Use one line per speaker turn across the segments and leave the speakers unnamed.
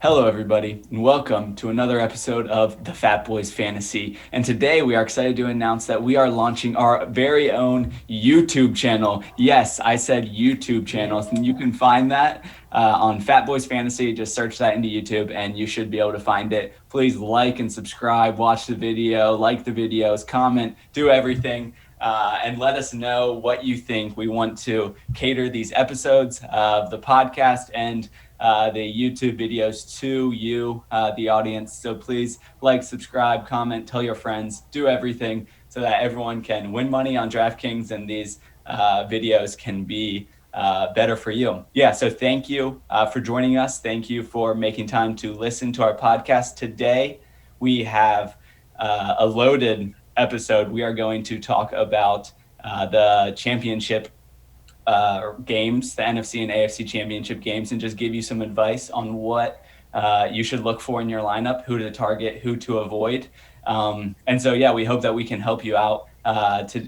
Hello, everybody, and welcome to another episode of the Fat Boys Fantasy. And today we are excited to announce that we are launching our very own YouTube channel. Yes, I said YouTube channel, and you can find that on Fat Boys Fantasy. Just search that into YouTube, and you should be able to find it. Please like and subscribe, watch the video, like the videos, comment, do everything. And let us know what you think. We want to cater these episodes of the podcast and the YouTube videos to you, the audience. So please like, subscribe, comment, tell your friends, do everything so that everyone can win money on DraftKings and these videos can be better for you. Yeah, so thank you for joining us. Thank you for making time to listen to our podcast. Today, we have a loaded episode. We are going to talk about the championship games, the NFC and AFC championship games, and just give you some advice on what you should look for in your lineup, who to target, who to avoid. And so, yeah, we hope that we can help you out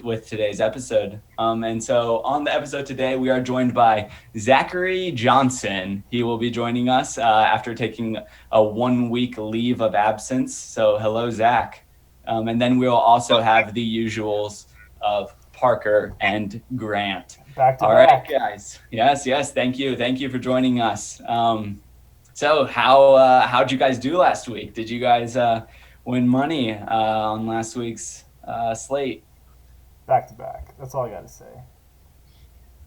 with today's episode. And so on the episode today, we are joined by Zack Johnson. He will be joining us after taking a 1 week leave of absence. So hello, Zack. And then we'll also have the usuals of Parker and Grant.
Back to
All
back.
right, guys. Yes. Thank you for joining us. So how'd you guys do last week? Did you guys win money on last week's slate?
Back to back. That's all I got to say.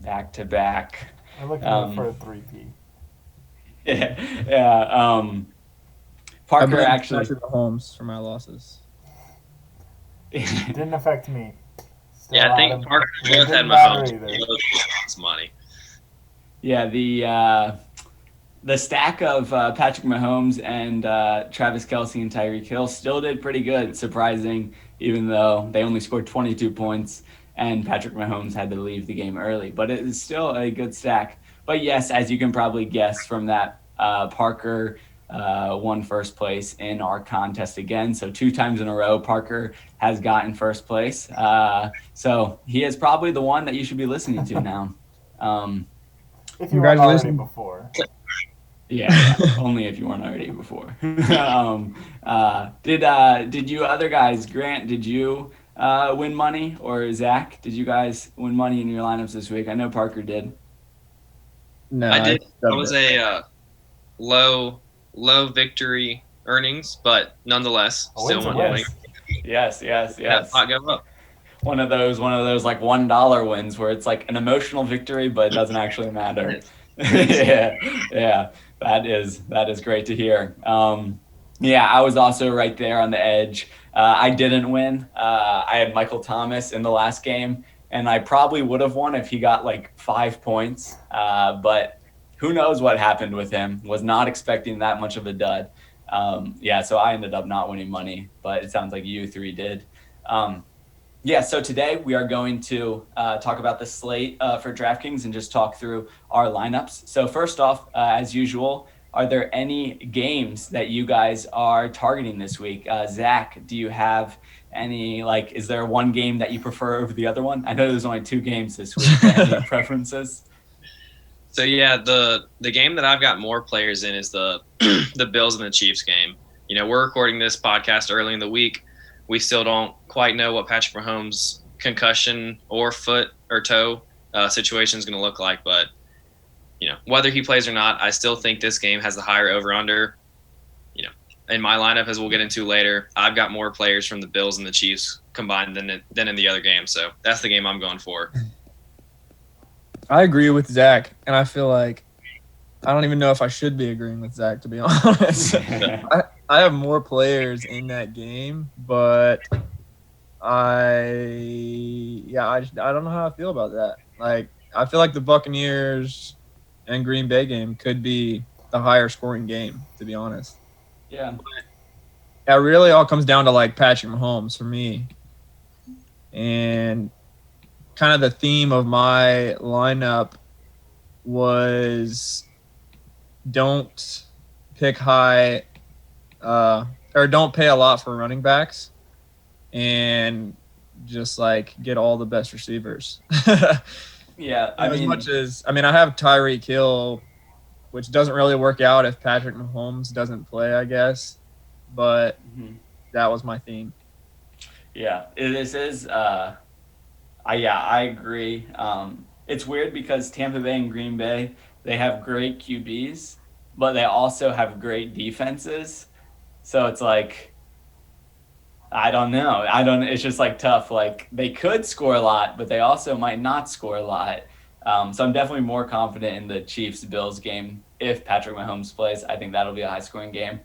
Back to back.
We're looking for a 3P.
Yeah. Parker actually.
Patrick Mahomes for my losses.
Didn't affect me. Still
Yeah, I think Parker both had Mahomes money.
Yeah, the stack of Patrick Mahomes and Travis Kelce and Tyreek Hill still did pretty good, surprising, even though they only scored 22 points and Patrick Mahomes had to leave the game early. But it is still a good stack. But yes, as you can probably guess from that, Parker won first place in our contest again. So 2 times in a row, Parker has gotten first place. So he is probably the one that you should be listening to now.
If you weren't already before.
Yeah, only if you weren't already before. Did you other guys, Grant, did you win money? Or Zach, did you guys win money in your lineups this week? I know Parker did.
No,
I did. I was a low victory earnings, but nonetheless, still won money.
Yes.
Not go up.
One of those like $1 wins where it's like an emotional victory, but it doesn't actually matter. Yeah. That is great to hear. Yeah, I was also right there on the edge. I didn't win. I had Michael Thomas in the last game, and I probably would have won if he got like 5 points. But who knows what happened with him? Was not expecting that much of a dud. Yeah, so I ended up not winning money, but it sounds like you 3 did. Yeah, so today we are going to talk about the slate for DraftKings and just talk through our lineups. So first off, as usual, are there any games that you guys are targeting this week? Zach, do you have any, is there one game that you prefer over the other one? I know there's only 2 games this week. Any preferences?
So yeah, the game that I've got more players in is the the Bills and the Chiefs game. You know, we're recording this podcast early in the week. We still don't quite know what Patrick Mahomes' concussion or foot or toe situation is going to look like. But, you know, whether he plays or not, I still think this game has the higher over-under. You know, in my lineup, as we'll get into later, I've got more players from the Bills and the Chiefs combined than in the other game. So that's the game I'm going for.
I agree with Zach, and I feel like I don't even know if I should be agreeing with Zach, to be honest. I have more players in that game, but I don't know how I feel about that. Like, I feel like the Buccaneers and Green Bay game could be the higher scoring game, to be honest.
Yeah.
It really all comes down to like Patrick Mahomes for me. And kind of the theme of my lineup was don't pick high or don't pay a lot for running backs and just like get all the best receivers.
Yeah,
I have Tyreek Hill which doesn't really work out if Patrick Mahomes doesn't play, I guess. But that was my theme.
Yeah, this is. I agree. It's weird because Tampa Bay and Green Bay, they have great QBs, but they also have great defenses. So it's like, I don't know. It's just like tough. Like they could score a lot, but they also might not score a lot. So I'm definitely more confident in the Chiefs-Bills game if Patrick Mahomes plays. I think that'll be a high-scoring game,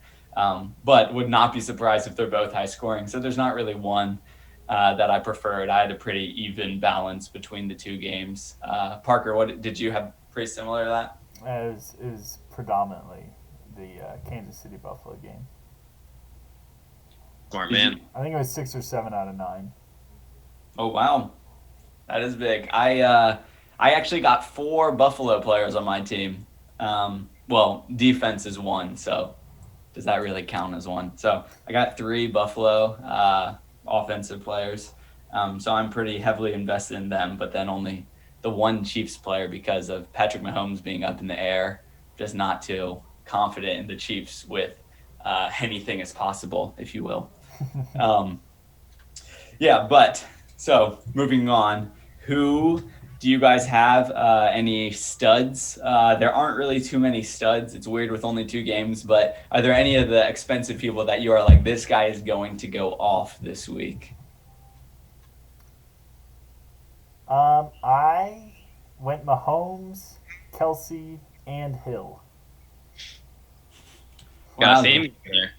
but would not be surprised if they're both high-scoring. So there's not really one that I preferred. I had a pretty even balance between the two games. Parker, what did you have? Pretty similar to that?
It was predominantly the Kansas City Buffalo game.
Smart man.
I think it was 6 or 7 out of 9.
Oh wow, that is big. I actually got 4 Buffalo players on my team. Well, defense is 1, so does that really count as 1? So I got 3 Buffalo offensive players. So I'm pretty heavily invested in them, but then only the 1 Chiefs player because of Patrick Mahomes being up in the air. Just not too confident in the Chiefs with anything is possible, if you will. But so moving on, who do you guys have any studs? There aren't really too many studs. It's weird with only 2 games, but are there any of the expensive people that you are like, this guy is going to go off this week?
I went Mahomes, Kelsey, and Hill.
Got a theme there.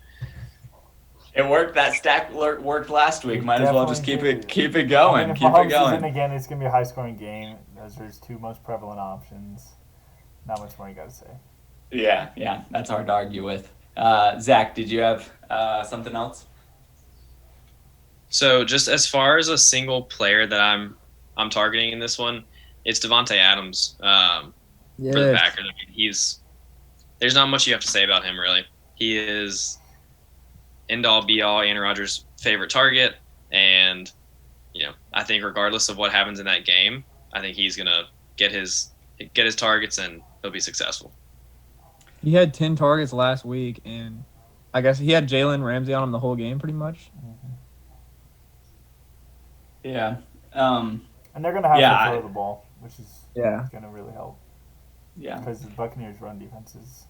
It worked. That stack worked last week. Might as well just keep it going.
If
keep
Mahomes
it going.
is in again, it's gonna be a high-scoring game. Those are his 2 most prevalent options. Not much more you got to say.
Yeah, that's hard to argue with. Zach, did you have something else?
So just as far as a single player that I'm targeting in this one, it's Devontae Adams for the Packers. I mean, there's not much you have to say about him really. He is end-all be-all Aaron Rodgers' favorite target, and I think regardless of what happens in that game, I think he's gonna get his targets and he'll be successful.
He had 10 targets last week, and I guess he had Jalen Ramsey on him the whole game pretty much.
Yeah.
And they're going to have to throw the ball, which is going to really help.
Yeah.
Because the Buccaneers' run defense is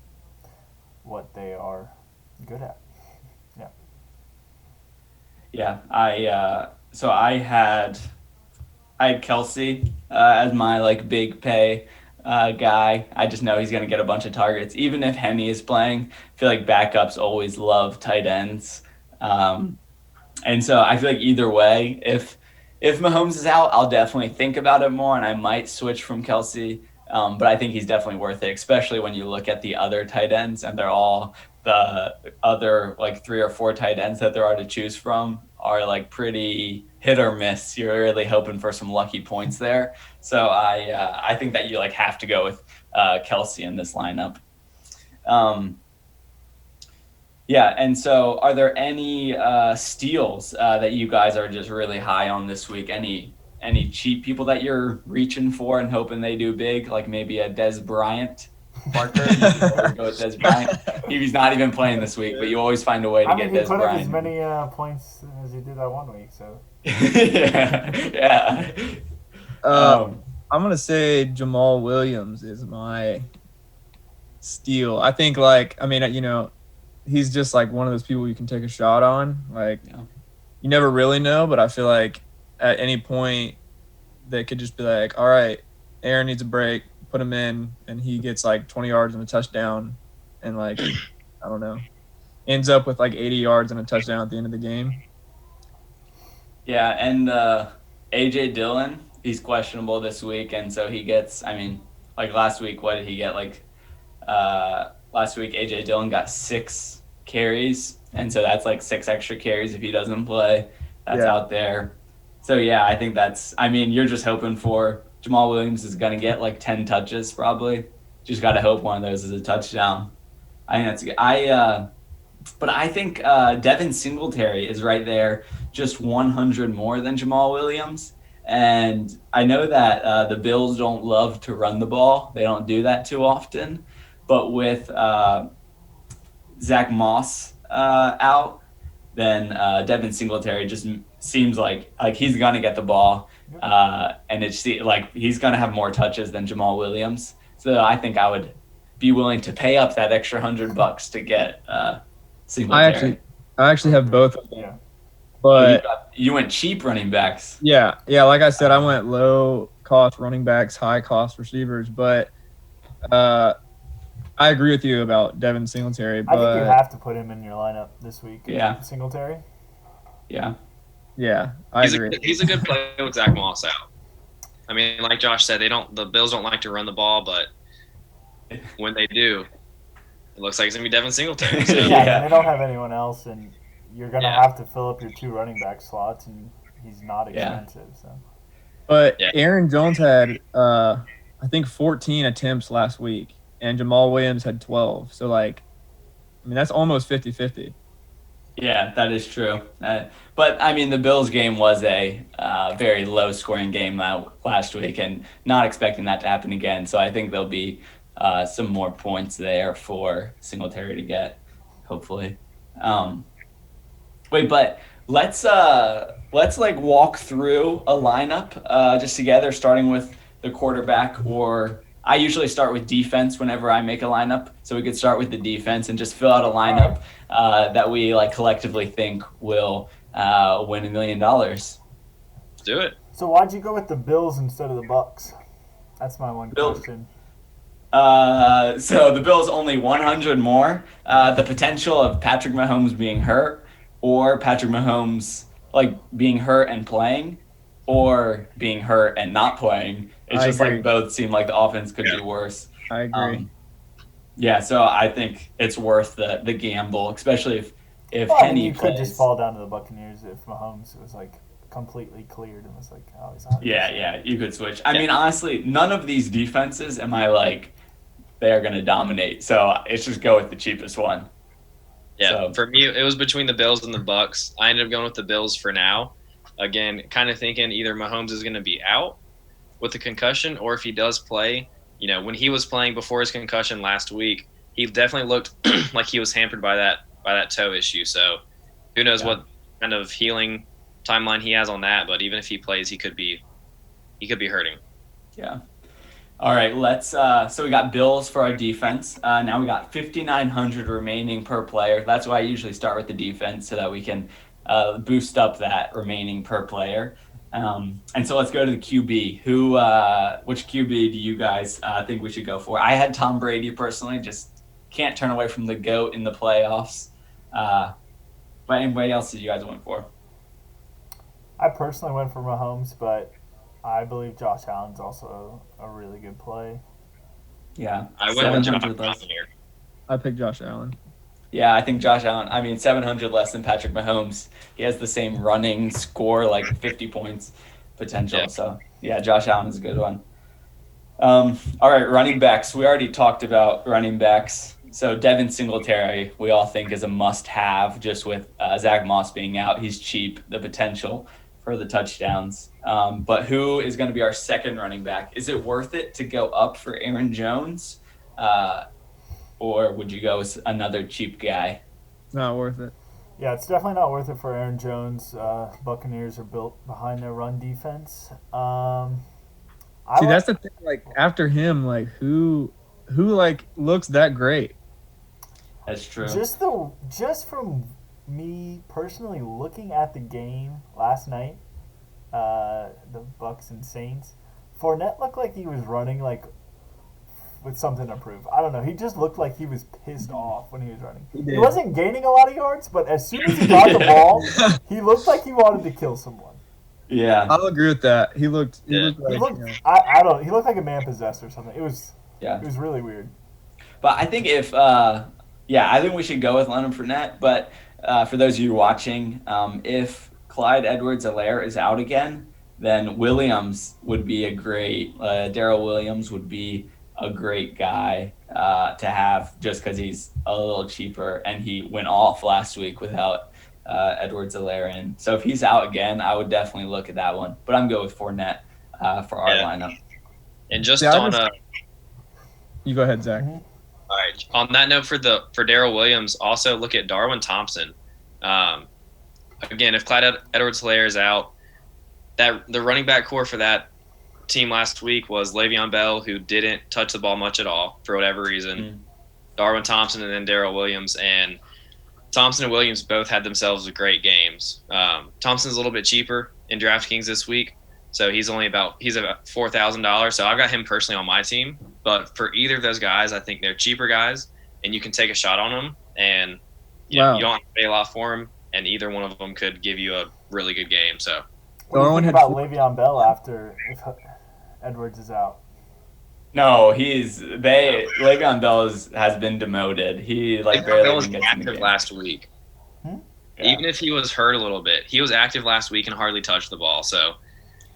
what they are good at.
Yeah. I had Kelsey as my big pay guy. I just know he's going to get a bunch of targets. Even if Henny is playing, I feel like backups always love tight ends. And so I feel like either way, if Mahomes is out, I'll definitely think about it more and I might switch from Kelsey. But I think he's definitely worth it, especially when you look at the other tight ends and they're all the other 3 or 4 tight ends that there are to choose from are pretty hit or miss. You're really hoping for some lucky points there. So I think that you have to go with Kelsey in this lineup. And so are there any steals that you guys are just really high on this week? Any cheap people that you're reaching for and hoping they do big, like maybe a Des Bryant? Parker, go with Des Bryant. He's not even playing this week, but you always find a way to get Des Bryant.
He put up as many points as he did that 1 week, so.
yeah.
I'm gonna say Jamal Williams is my steal. I think he's just one of those people you can take a shot on. You never really know, but I feel like at any point they could just be like, all right, Aaron needs a break, put him in, and he gets 20 yards and a touchdown, and I don't know, ends up with 80 yards and a touchdown at the end of the game.
Yeah, and AJ Dillon, he's questionable this week, and so he gets, last week, what did he get? Last week AJ Dillon got 6 carries, and so that's 6 extra carries if he doesn't play. That's out there. So yeah, I think that's, you're just hoping for Jamal Williams is going to get 10 touches probably. Just got to hope one of those is a touchdown. I think that's good. But I think Devin Singletary is right there, just 100 more than Jamal Williams. And I know that the Bills don't love to run the ball. They don't do that too often. But with Zach Moss out, then Devin Singletary just seems like he's gonna get the ball, and it's like he's gonna have more touches than Jamal Williams. So I think I would be willing to pay up that extra $100 to get Singletary.
I actually have both of them.
Yeah.
But
you went cheap running backs.
yeah, like I said, I went low cost running backs, high cost receivers. But I agree with you about Devin Singletary.
I think you
But
have to put him in your lineup this week.
Yeah.
Singletary.
Yeah.
yeah, I agree.
He's a good player with Zach Moss out. I mean, like Josh said, the Bills don't like to run the ball, but when they do, it looks like it's gonna be Devin Singletary. So.
Yeah, they don't have anyone else, and you're gonna
Yeah.
have to fill up your 2 running back slots, and he's not
Yeah.
expensive. So
But
Yeah.
Aaron Jones had, I think, 14 attempts last week, and Jamal Williams had 12. So, I mean, that's almost 50-50.
Yeah, that is true. But I mean, the Bills game was a very low-scoring game last week, and not expecting that to happen again. So I think there'll be some more points there for Singletary to get, hopefully. Wait, but let's walk through a lineup just together, starting with the quarterback. Or I usually start with defense whenever I make a lineup, so we could start with the defense and just fill out a lineup that we collectively think will win $1 million.
Let's do it.
So why'd you go with the Bills instead of the Bucks? That's my one
Bills.
question.
So the Bills only 100 more. The potential of Patrick Mahomes being hurt, or Patrick Mahomes being hurt and playing, or being hurt and not playing. It's
I
just
agree.
both seem like the offense could be worse.
I agree.
Yeah, so I think it's worth the gamble, especially if
Well, I mean,
Henny
you
plays.
could just fall down to the Buccaneers if Mahomes was completely cleared and was oh, he's 100%.
Yeah, you could switch. I mean, honestly, none of these defenses am I they are going to dominate. So it's just go with the cheapest one.
Yeah,
So-
for me, it was between the Bills and the Bucks. I ended up going with the Bills for now. Again, kind of thinking either Mahomes is going to be out with a concussion, or if he does play, when he was playing before his concussion last week, he definitely looked like he was hampered by that toe issue. So who knows what kind of healing timeline he has on that? But even if he plays, he could be hurting.
Yeah. All right, let's so we got Bills for our defense. Now we got 5,900 remaining per player. That's why I usually start with the defense, so that we can boost up that remaining per player. And so let's go to the QB. Which QB do you guys think we should go for? I had Tom Brady personally. Just can't turn away from the GOAT in the playoffs. But anybody else did you guys went for?
I personally went for Mahomes, but I believe Josh Allen's also a really good play.
Yeah,
I went with Josh
700 less.
Allen here.
I picked Josh Allen.
Yeah, I think Josh Allen. I mean, 700 less than Patrick Mahomes. He has the same running score, 50 points potential.
Yeah.
So yeah, Josh Allen is a good one. All right, running backs. We already talked about running backs. So Devin Singletary, we all think is a must-have. Just with Zach Moss being out, he's cheap. The potential for the touchdowns. But who is going to be our second running back? Is it worth it to go up for Aaron Jones? Or would you go with another cheap guy?
Not worth it.
Yeah, it's definitely not worth it for Aaron Jones. Buccaneers are built behind their run defense.
See, that's the thing. After him, who looks that great?
That's true.
Just from me personally looking at the game last night, the Bucks and Saints, Fournette looked like he was running with something to prove. I don't know. He just looked like he was pissed off when he was running. He wasn't gaining a lot of yards, but as soon as he got the ball, he looked like he wanted to kill someone.
Yeah.
I'll agree with that. He looked
He
like
looked, he looked like a man possessed or something. It was really weird.
But I think I think we should go with Leonard Fournette. But for those of you watching, if Clyde Edwards-Helaire is out again, then Williams would be a great Darrell Williams would be a great guy to have, just because he's a little cheaper and he went off last week without Edwards-Helaire in. So if he's out again, I would definitely look at that one. But I'm going with Fournette for our lineup.
And just
Yeah,
on
You go ahead, Zach.
All right. On that note, for Darrell Williams, also look at Darwin Thompson. Again, if Clyde Edwards-Helaire is out, the running back core for that team last week was Le'Veon Bell, who didn't touch the ball much at all for whatever reason. Darwin Thompson and then Darrell Williams, and Thompson and Williams both had themselves great games. Thompson's a little bit cheaper in DraftKings this week, so he's about $4,000. So I've got him personally on my team. But for either of those guys, I think they're cheaper guys, and you can take a shot on them, and you don't have to pay a lot for them, and either one of them could give you a really good game. So
what do you think about Le'Veon Bell after if Edwards is out?
No, Le'Veon Bell has been demoted. He barely
was
even gets
active
in the game.
last week.
Yeah.
Even if he was hurt a little bit, he was active last week and hardly touched the ball. So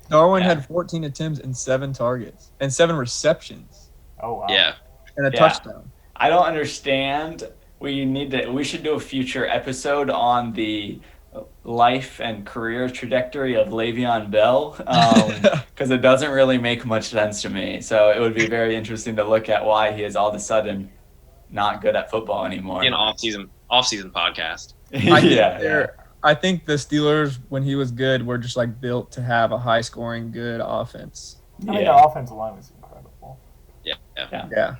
Darwin had 14 attempts and 7 targets and 7 receptions.
Oh wow.
yeah,
and a touchdown.
I don't understand. We should do a future episode on the life and career trajectory of Le'Veon Bell, because it doesn't really make much sense to me. So it would be very interesting to look at why he is all of a sudden not good at football anymore.
an off-season podcast.
I think the Steelers, when he was good, were just built to have a high-scoring, good offense.
I mean, the offensive line was incredible.
Yeah.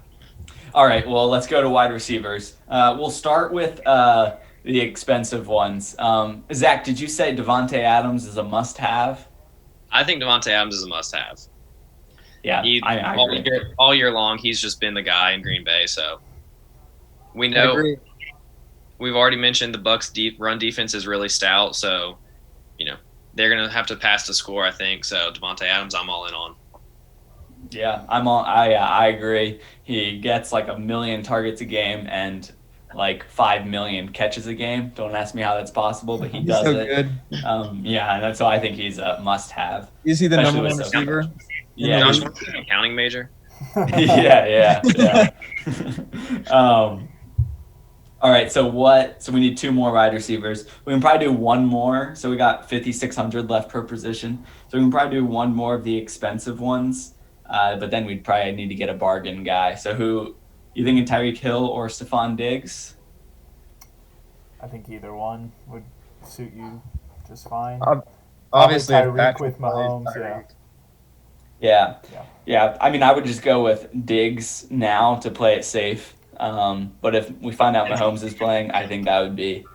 All right, well, let's go to wide receivers. We'll start with the expensive ones. Zach, did you say Devontae Adams is a must-have?
I think Devontae Adams is a must-have.
Yeah, I agree.
All year long, he's just been the guy in Green Bay. So we know we've already mentioned the Bucs' run defense is really stout. So they're gonna have to pass the score, I think. So Devontae Adams, I'm all in on.
Yeah, I agree. He gets 1 million targets a game and 5 million catches a game. Don't ask me how that's possible, but he does it.
Good.
That's why I think he's a must-have.
Is he the number one receiver?
Yeah.
Josh, an accounting major.
Yeah. All right, so we need 2 more wide receivers. We can probably do 1 more. So we got 5,600 left per position. So we can probably do 1 more of the expensive ones. But then we'd probably need to get a bargain guy. So who you thinking, Tyreek Hill or Stephon Diggs?
I think either one would suit you just fine.
Obviously,
Tyreek with Mahomes.
Yeah. I mean, I would just go with Diggs now to play it safe. But if we find out Mahomes is playing, I think that would be,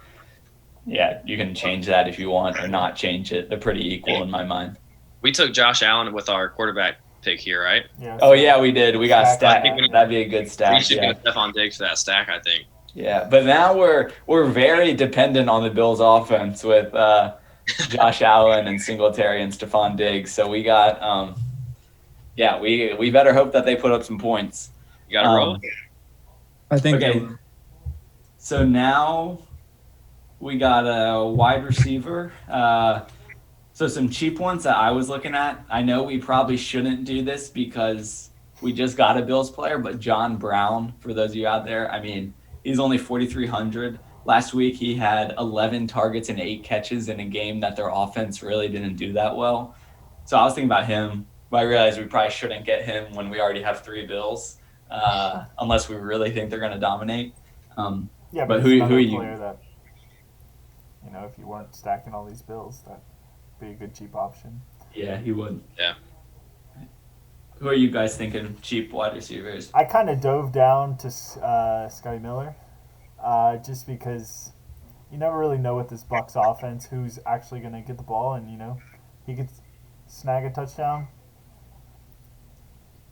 you can change that if you want or not change it. They're pretty equal in my mind.
We took Josh Allen with our quarterback pick here, right?
Yeah.
Oh, yeah, we did. We got a stack. That'd be a good stack.
We should get Stephon Diggs for that stack, I think.
Yeah, but now we're very dependent on the Bills' offense with Josh Allen and Singletary and Stephon Diggs. So we got, we better hope that they put up some points.
You got to roll.
I think.
Okay. So now we got a wide receiver. So some cheap ones that I was looking at. I know we probably shouldn't do this because we just got a Bills player, but John Brown, for those of you out there, I mean, he's only 4,300. Last week he had 11 targets and 8 catches in a game that their offense really didn't do that well. So I was thinking about him, but I realized we probably shouldn't get him when we already have 3 Bills, unless we really think they're going to dominate.
But
who are you?
Player that, if you weren't stacking all these Bills, that'd be a good cheap option.
Yeah, he would.
Yeah.
Who are you guys thinking cheap wide receivers?
I kind of dove down to Scotty Miller, just because you never really know with this Bucs offense who's actually going to get the ball, and he could snag a touchdown.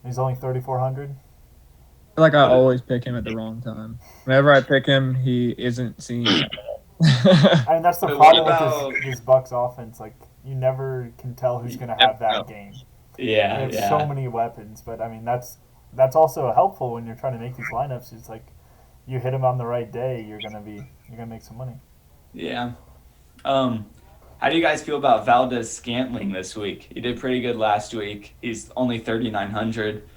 He's only 3,400.
I feel like I always pick him at the wrong time. Whenever I pick him, he isn't seen.
I mean, that's the problem with this Bucs offense. You never can tell who's going to have that game.
Yeah,
They have so many weapons, but I mean that's also helpful when you're trying to make these lineups. It's you hit them on the right day, you're gonna make some money.
Yeah. How do you guys feel about Valdez-Scantling this week? He did pretty good last week. He's only 3,900.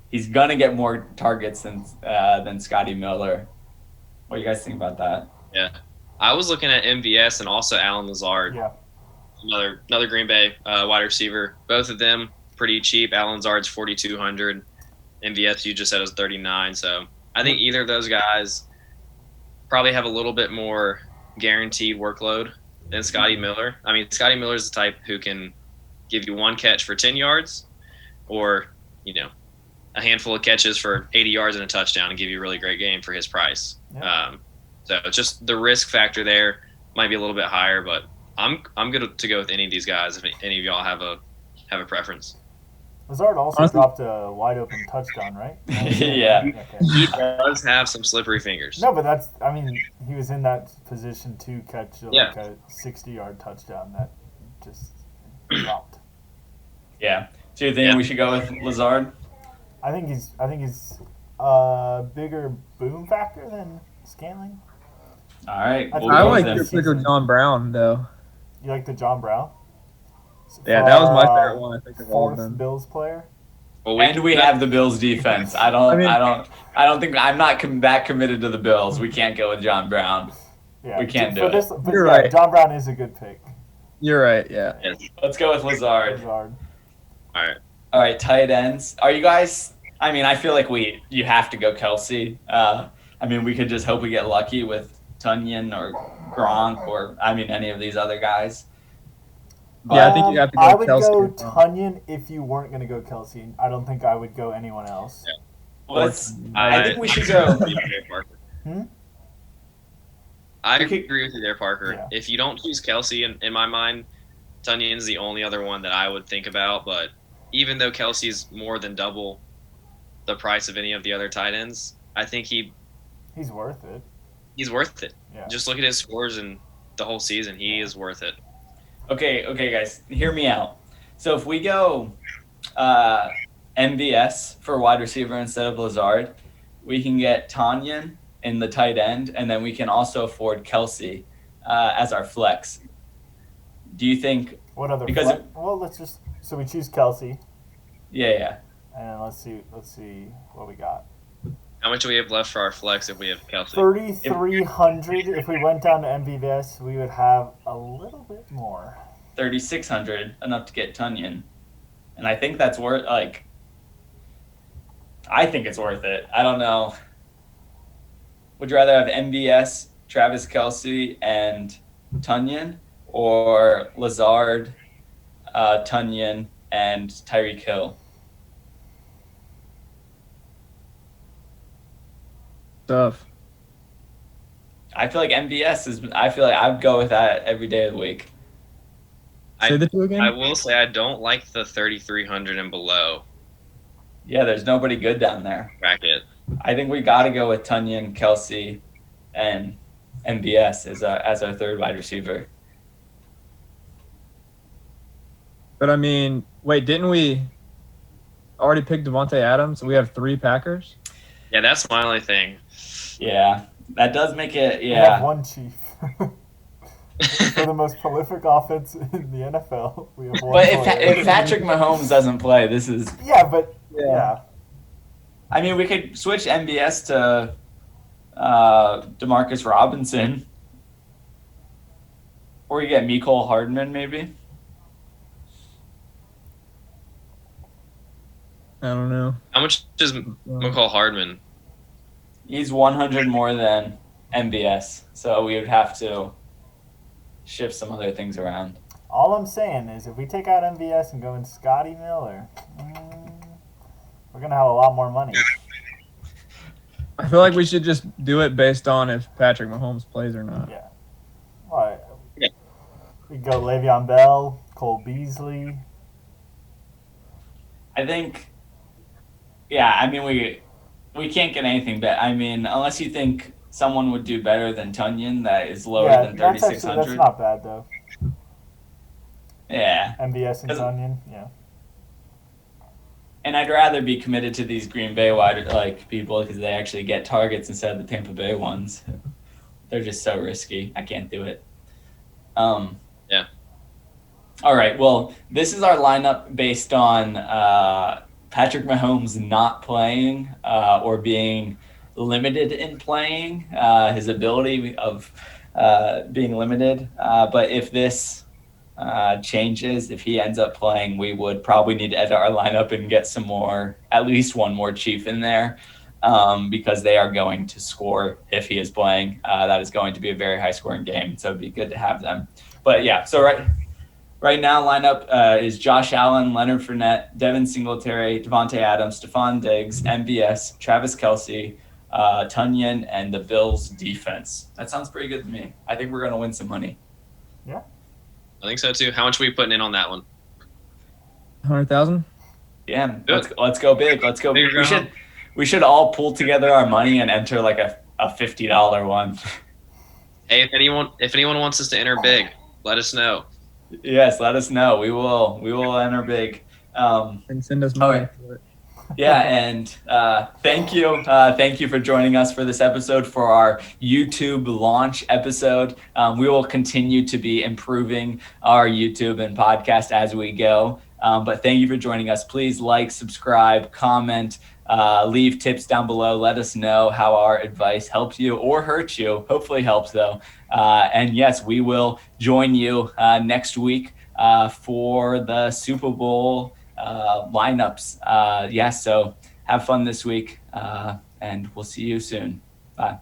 He's gonna get more targets than Scotty Miller. What do you guys think about that?
Yeah, I was looking at MVS and also Alan Lazard.
Yeah.
Another Green Bay wide receiver. Both of them pretty cheap. Alan Lazard's 4,200. MVS you just said is 39. So I think either of those guys probably have a little bit more guaranteed workload than Scotty Miller. I mean, Scotty Miller is the type who can give you one catch for 10 yards or, a handful of catches for 80 yards and a touchdown and give you a really great game for his price.
Yeah.
So it's just the risk factor there might be a little bit higher, but I'm good to go with any of these guys if any of y'all have a preference.
Lazard also dropped a wide open touchdown, right?
Yeah.
Okay.
He does have some slippery fingers.
No, but he was in that position to catch like a 60-yard touchdown that just dropped.
Yeah. So you think we should go with Lazard?
I think he's a bigger boom factor than Scantling.
All right.
I like your pick of John Brown, though.
You like the John Brown?
Yeah, that was my favorite one. I think of all of
Fourth
them.
Bills player.
Well, we have the Bills defense. I don't think I'm not that committed to the Bills. We can't go with John Brown.
Yeah,
we can't do it.
But
You're right.
John Brown is a good pick.
You're right. Yeah.
Let's go with Lazard.
All
right. Tight ends. Are you guys? I mean, I feel like you have to go Kelsey. We could just hope we get lucky with Tunyon or Gronk or any of these other guys.
Yeah, I think you have to go
I would
Kelsey.
go Tunyon if you weren't going to go Kelsey. I don't think I would go anyone else.
Yeah. I think we should go.
I agree with you there, Parker.
Yeah.
If you don't choose Kelsey, in my mind, Tunyon's the only other one that I would think about. But even though Kelsey's more than double the price of any of the other tight ends, I think he's
worth it.
He's worth it.
Yeah.
Just look at his scores in the whole season. He is worth it.
Okay, guys, hear me out. So if we go MVS for wide receiver instead of Lazard, we can get Tunyon in the tight end, and then we can also afford Kelsey as our flex. Do you think?
What other? So we choose Kelsey.
Yeah.
And let's see what we got.
How much do we have left for our flex if we have Kelsey?
3,300. If we went down to MVS, we would have a little bit more.
3,600, enough to get Tunyon, and I think that's worth. I think it's worth it. I don't know. Would you rather have MVS, Travis Kelce, and Tunyon, or Lazard, Tunyon, and Tyreek Hill?
Tough.
I feel like MVS is. I feel like I'd go with that every day of the week.
Say the two again?
I will say I don't like the 3,300 and below.
Yeah, there's nobody good down there.
Bracket.
I think we got to go with Tunyon, Kelsey, and MVS as our third wide receiver.
But wait, didn't we already pick Devontae Adams? We have 3 Packers?
Yeah, that's my only thing.
Yeah, that does make it. Yeah.
We have one Chief. For the most prolific offense in the NFL, we have one.
But if Patrick Mahomes doesn't play, this is.
Yeah, but yeah.
We could switch MVS to Demarcus Robinson, or you get Mecole Hardman maybe.
I don't know.
How much is Mecole Hardman?
He's 100 more than MVS, so we would have to shift some other things around.
All I'm saying is if we take out MVS and go in Scotty Miller, we're going to have a lot more money.
I feel like we should just do it based on if Patrick Mahomes plays or not.
Yeah. All right. Yeah. We go Le'Veon Bell, Cole Beasley.
I think, we can't get anything better. Unless you think someone would do better than Tunyon that is lower than 3,600.
That's not bad, though.
Yeah.
MVS and Tunyon, yeah.
And I'd rather be committed to these Green Bay people because they actually get targets instead of the Tampa Bay ones. They're just so risky. I can't do it.
Yeah.
All right. Well, this is our lineup based on Patrick Mahomes not playing or being limited in playing, his ability of being limited. But if this changes, if he ends up playing, we would probably need to edit our lineup and get at least one more Chief in there. because they are going to score if he is playing. That is going to be a very high scoring game. So it'd be good to have them. But yeah, so right now lineup is Josh Allen, Leonard Fournette, Devin Singletary, Devontae Adams, Stephon Diggs, MVS, Travis Kelce, Tunyon, and the Bills defense. That sounds pretty good to me. I think we're going to win some money.
Yeah.
I think so too. How much are we putting in on that one?
100,000.
Yeah, let's go big. Let's go.
Big.
We should all pool together our money and enter like a $50 one.
Hey, if anyone wants us to enter big, let us know.
Yes, let us know. We will enter big.
And send us money.
Yeah, and thank you for joining us for this episode, for our YouTube launch episode. We will continue to be improving our YouTube and podcast as we go. But thank you for joining us. Please like, subscribe, comment, leave tips down below. Let us know how our advice helps you or hurts you. Hopefully helps though. And yes, we will join you next week for the Super Bowl lineups. So have fun this week, and we'll see you soon. Bye.